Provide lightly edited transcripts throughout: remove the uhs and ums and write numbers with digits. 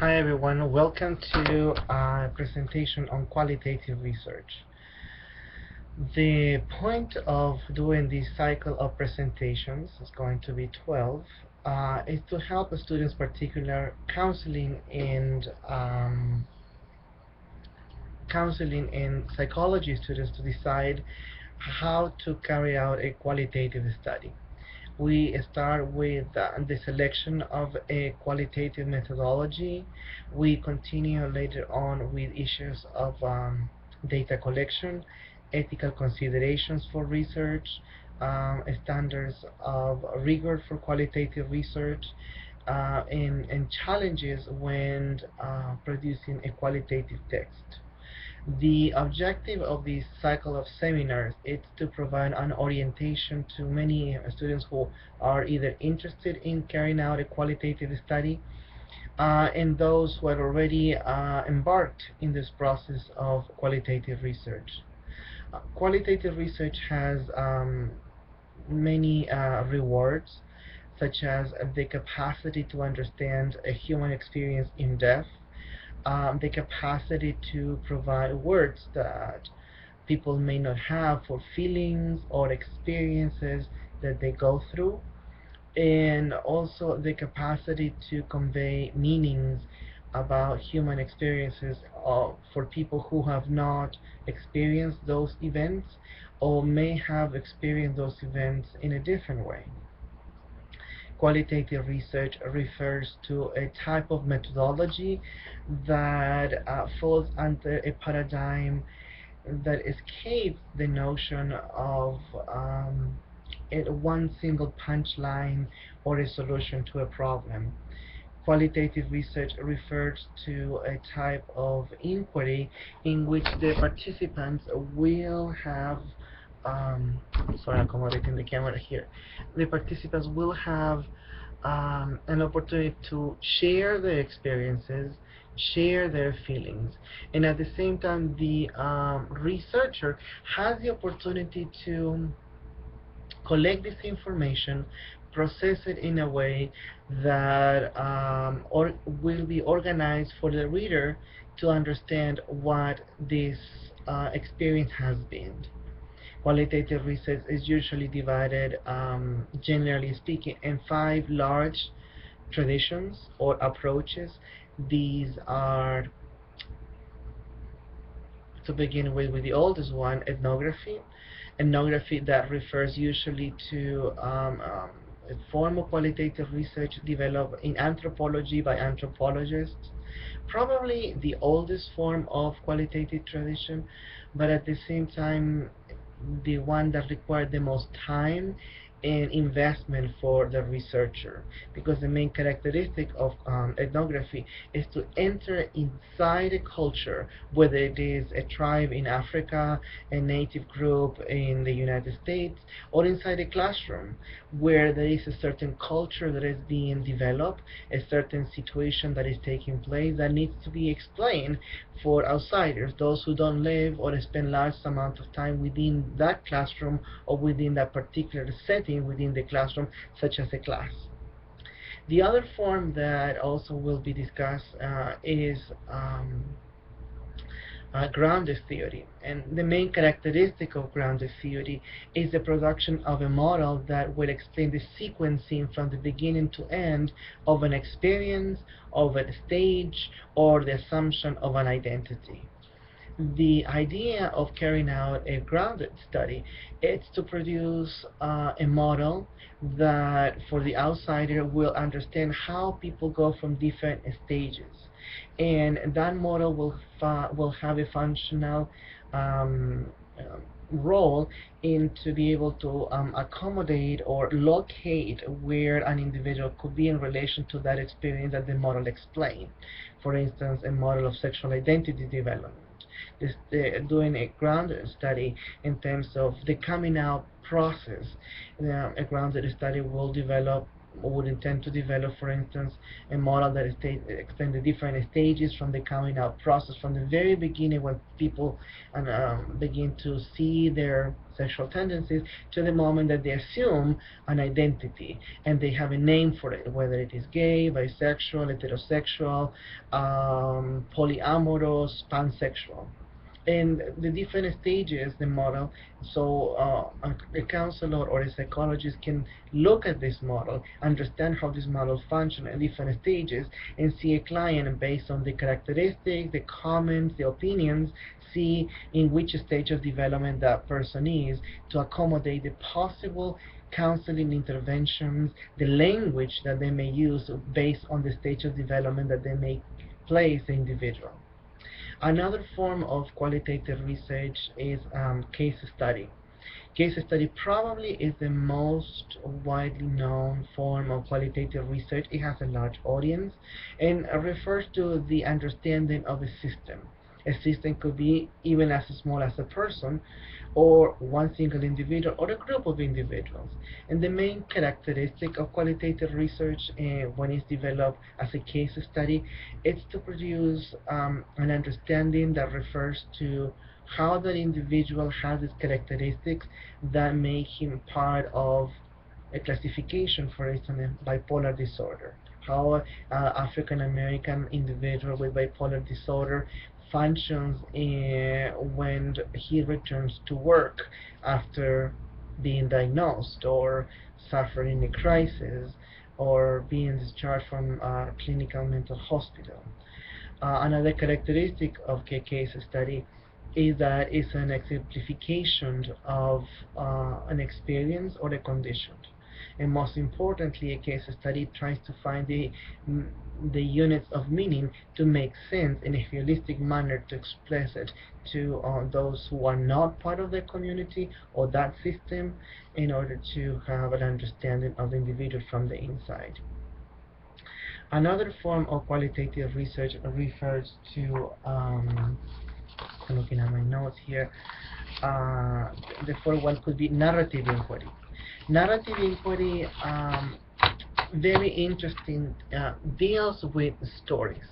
Hi everyone, welcome to a presentation on qualitative research. The point of doing this cycle of presentations, is going to be 12, is to help students, particular counseling and psychology students, to decide how to carry out a qualitative study. We start with the selection of a qualitative methodology. We continue later on with issues of data collection, ethical considerations for research, standards of rigor for qualitative research, and challenges when producing a qualitative text. The objective of this cycle of seminars is to provide an orientation to many students who are either interested in carrying out a qualitative study and those who are already embarked in this process of qualitative research. Qualitative research has many rewards, such as the capacity to understand a human experience in depth, the capacity to provide words that people may not have for feelings or experiences that they go through, and also the capacity to convey meanings about human experiences for people who have not experienced those events or may have experienced those events in a different way. Qualitative research refers to a type of methodology that falls under a paradigm that escapes the notion of one single punchline or a solution to a problem. Qualitative research refers to a type of inquiry in which the participants will have sorry, accommodating the camera here. The participants will have an opportunity to share their experiences, share their feelings, and at the same time, the researcher has the opportunity to collect this information, process it in a way that or will be organized for the reader to understand what this experience has been. Qualitative research is usually divided, generally speaking, in five large traditions or approaches. These are, to begin with the oldest one, ethnography. Ethnography that refers usually to a form of qualitative research developed in anthropology by anthropologists. Probably the oldest form of qualitative tradition, but at the same time the one that required the most time and investment for the researcher, because the main characteristic of ethnography is to enter inside a culture, whether it is a tribe in Africa, a native group in the United States, or inside a classroom where there is a certain culture that is being developed, a certain situation that is taking place that needs to be explained for outsiders, those who don't live or spend large amount of time within that classroom or within that particular setting within the classroom, such as a class. The other form that also will be discussed is grounded theory. And the main characteristic of grounded theory is the production of a model that will explain the sequencing from the beginning to end of an experience, of a stage, or the assumption of an identity. The idea of carrying out a grounded study is to produce a model that for the outsider will understand how people go from different stages, and that model will have a functional um, um, role in to be able to accommodate or locate where an individual could be in relation to that experience that the model explained. For instance, a model of sexual identity development. Doing a grounded study in terms of the coming out process. A grounded study will develop would intend to develop, for instance, a model that explains the different stages from the coming out process, from the very beginning when people begin to see their sexual tendencies, to the moment that they assume an identity and they have a name for it, whether it is gay, bisexual, heterosexual, polyamorous, pansexual. And the different stages, the model, so a counselor or a psychologist can look at this model, understand how this model functions at different stages, and see a client based on the characteristics, the comments, the opinions, see in which stage of development that person is, to accommodate the possible counseling interventions, the language that they may use based on the stage of development that they may place the individual. Another form of qualitative research is case study. Case study probably is the most widely known form of qualitative research. It has a large audience and refers to the understanding of a system. A system could be even as small as a person, or one single individual, or a group of individuals. And the main characteristic of qualitative research when it's developed as a case study is to produce an understanding that refers to how that individual has these characteristics that make him part of a classification, for instance, bipolar disorder. How African American individual with bipolar disorder functions when he returns to work after being diagnosed or suffering a crisis or being discharged from a clinical mental hospital. Another characteristic of a case study is that it's an exemplification of an experience or a condition. And most importantly, a case study tries to find the units of meaning to make sense in a holistic manner to express it to those who are not part of the community or that system, in order to have an understanding of the individual from the inside. Another form of qualitative research refers to, I'm looking at my notes here, the fourth one could be narrative inquiry. Narrative inquiry, very interesting, deals with stories.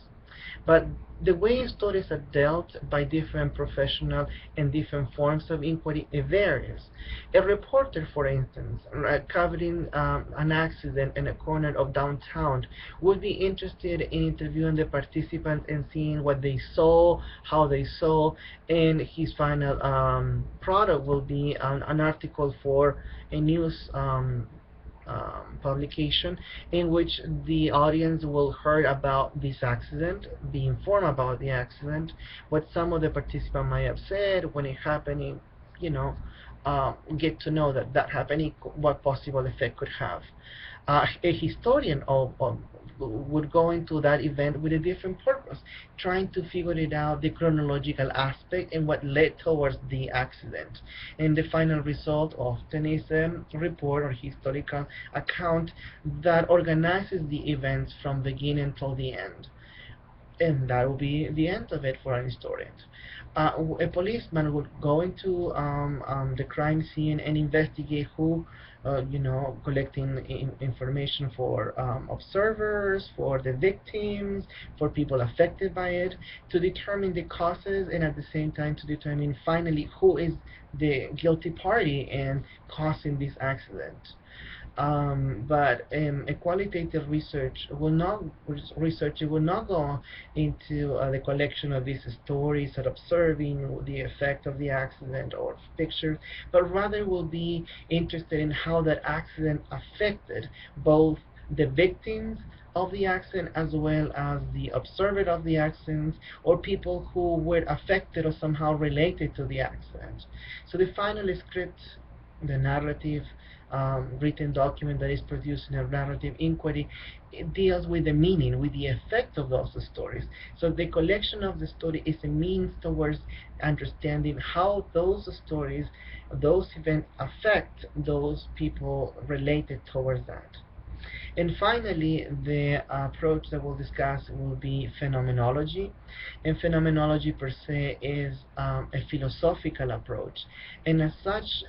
But the way stories are dealt by different professionals and different forms of inquiry, it varies. A reporter, for instance, covering an accident in a corner of downtown, would be interested in interviewing the participants and seeing what they saw, how they saw, and his final product will be an article for a news publication, in which the audience will hear about this accident, be informed about the accident, what some of the participants might have said when it happened, you know, get to know that that happened, what possible effect could have. A historian would go into that event with a different purpose, trying to figure it out, the chronological aspect and what led towards the accident. And the final result often is a report or historical account that organizes the events from beginning till the end. And that will be the end of it for an historian. A policeman would go into the crime scene and investigate who, collecting information for observers, for the victims, for people affected by it, to determine the causes, and at the same time to determine finally who is the guilty party in causing this accident. But a qualitative researcher will not go into the collection of these stories or observing the effect of the accident or pictures, but rather will be interested in how that accident affected both the victims of the accident as well as the observer of the accident, or people who were affected or somehow related to the accident. So the final script, the narrative, written document that is produced in a narrative inquiry, it deals with the meaning, with the effect of those stories. So the collection of the story is a means towards understanding how those stories, those events affect those people related towards that. And finally, the approach that we'll discuss will be phenomenology. And phenomenology per se is a philosophical approach, and as such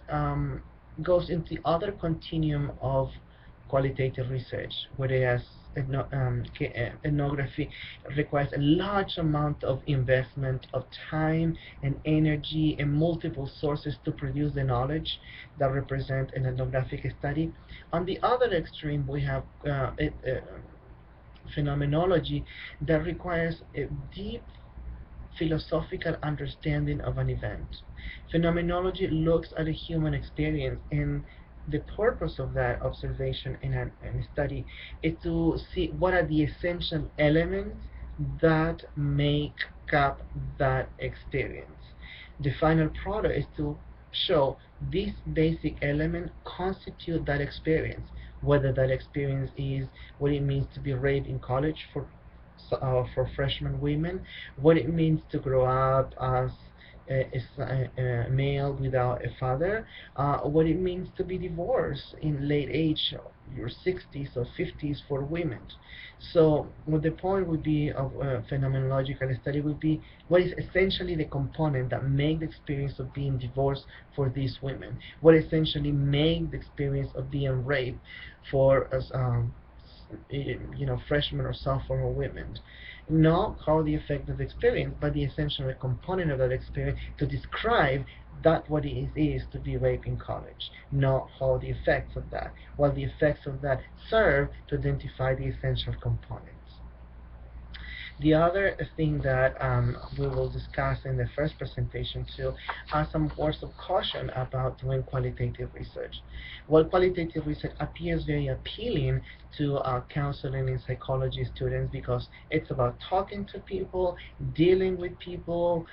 goes into the other continuum of qualitative research, whereas ethnography requires a large amount of investment of time and energy and multiple sources to produce the knowledge that represent an ethnographic study. On the other extreme, we have phenomenology that requires a deep philosophical understanding of an event. Phenomenology looks at a human experience, and the purpose of that observation and study is to see what are the essential elements that make up that experience. The final product is to show these basic elements constitute that experience, whether that experience is what it means to be raped in college for freshman women, what it means to grow up as a male without a father, what it means to be divorced in late age, your 60s or 50s for women. So what the point would be of phenomenological study would be what is essentially the component that make the experience of being divorced for these women, what essentially make the experience of being raped for us, freshman or sophomore women. Not how the effect of the experience, but the essential component of that experience to describe that what it is to be raped in college, not how the effects of that, while the effects of that serve to identify the essential components. The other thing that we will discuss in the first presentation too are some words of caution about doing qualitative research. While qualitative research appears very appealing to counseling and psychology students because it's about talking to people, dealing with people,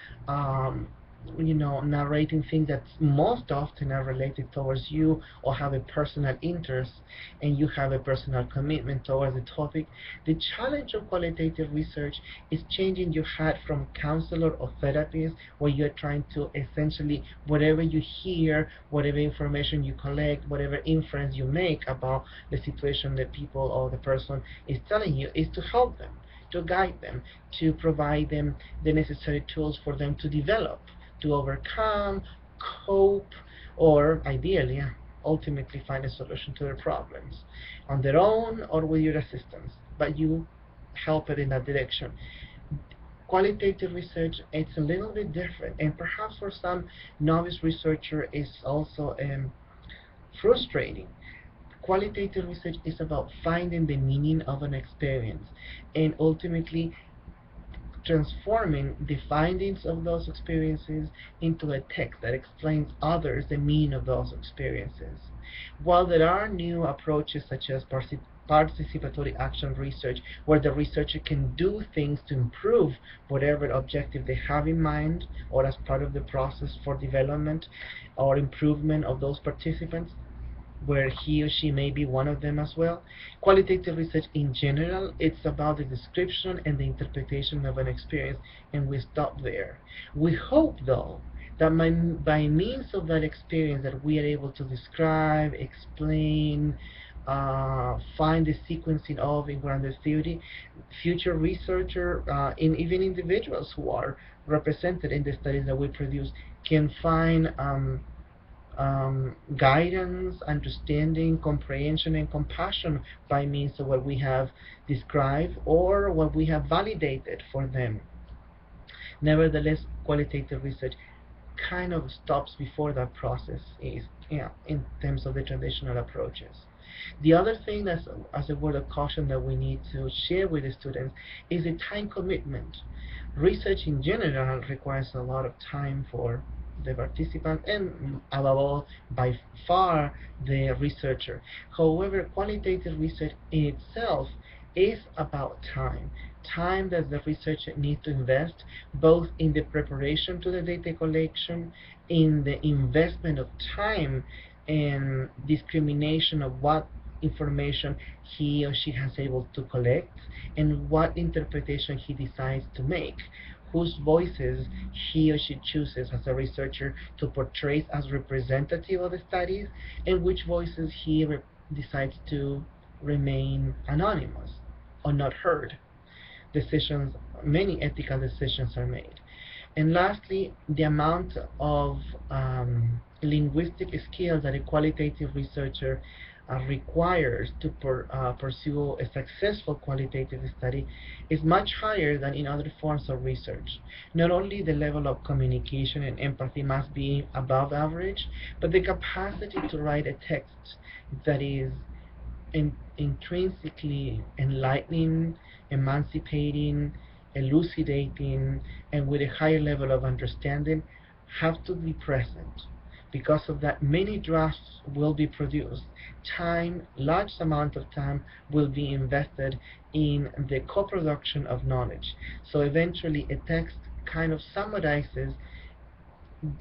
narrating things that most often are related towards you or have a personal interest and you have a personal commitment towards the topic. The challenge of qualitative research is changing your hat from counselor or therapist, where you're trying to essentially, whatever you hear, whatever information you collect, whatever inference you make about the situation that people or the person is telling you, is to help them, to guide them, to provide them the necessary tools for them to develop, to overcome, cope, or ideally, ultimately find a solution to their problems on their own or with your assistance. But you help it in that direction. Qualitative research, it's a little bit different, and perhaps for some novice researcher is also frustrating. Qualitative research is about finding the meaning of an experience and ultimately transforming the findings of those experiences into a text that explains others the meaning of those experiences. While there are new approaches such as participatory action research, where the researcher can do things to improve whatever objective they have in mind or as part of the process for development or improvement of those participants, where he or she may be one of them as well. Qualitative research in general, it's about the description and the interpretation of an experience, and we stop there. We hope, though, that by means of that experience that we are able to describe, explain, find the sequencing of in grounded theory, future researcher, and even individuals who are represented in the studies that we produce can find guidance, understanding, comprehension, and compassion by means of what we have described or what we have validated for them. Nevertheless, qualitative research kind of stops before that process is, in terms of the traditional approaches. The other thing that's as a word of caution that we need to share with the students is the time commitment. Research in general requires a lot of time for the participant and above all by far the researcher. However, qualitative research in itself is about time that the researcher needs to invest both in the preparation to the data collection, in the investment of time and discrimination of what information he or she has able to collect and what interpretation he decides to make, whose voices he or she chooses as a researcher to portray as representative of the studies, and which voices he decides to remain anonymous or not heard. Decisions, many ethical decisions are made. And lastly, the amount of linguistic skills that a qualitative researcher requires to pursue a successful qualitative study is much higher than in other forms of research. Not only the level of communication and empathy must be above average, but the capacity to write a text that is intrinsically enlightening, emancipating, elucidating, and with a higher level of understanding have to be present. Because of that, many drafts will be produced. Large amount of time will be invested in the co-production of knowledge. So eventually a text kind of summarizes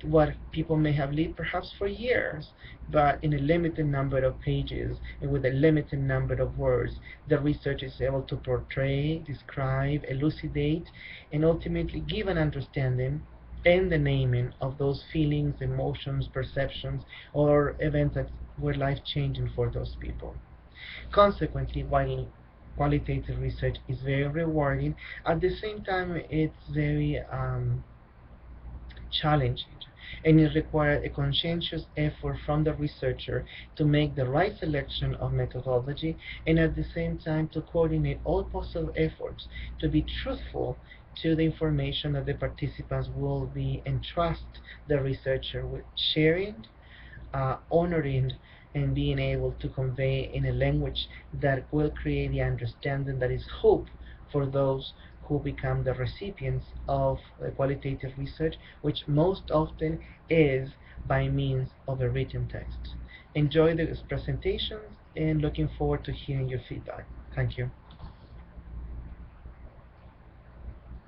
what people may have lived perhaps for years, but in a limited number of pages and with a limited number of words, the research is able to portray, describe, elucidate, and ultimately give an understanding and the naming of those feelings, emotions, perceptions, or events that were life-changing for those people. Consequently, while qualitative research is very rewarding, at the same time it's very challenging, and it required a conscientious effort from the researcher to make the right selection of methodology and at the same time to coordinate all possible efforts to be truthful to the information that the participants will be entrust the researcher with sharing, honoring, and being able to convey in a language that will create the understanding that is hope for those who become the recipients of qualitative research, which most often is by means of a written text. Enjoy the presentations and looking forward to hearing your feedback. Thank you.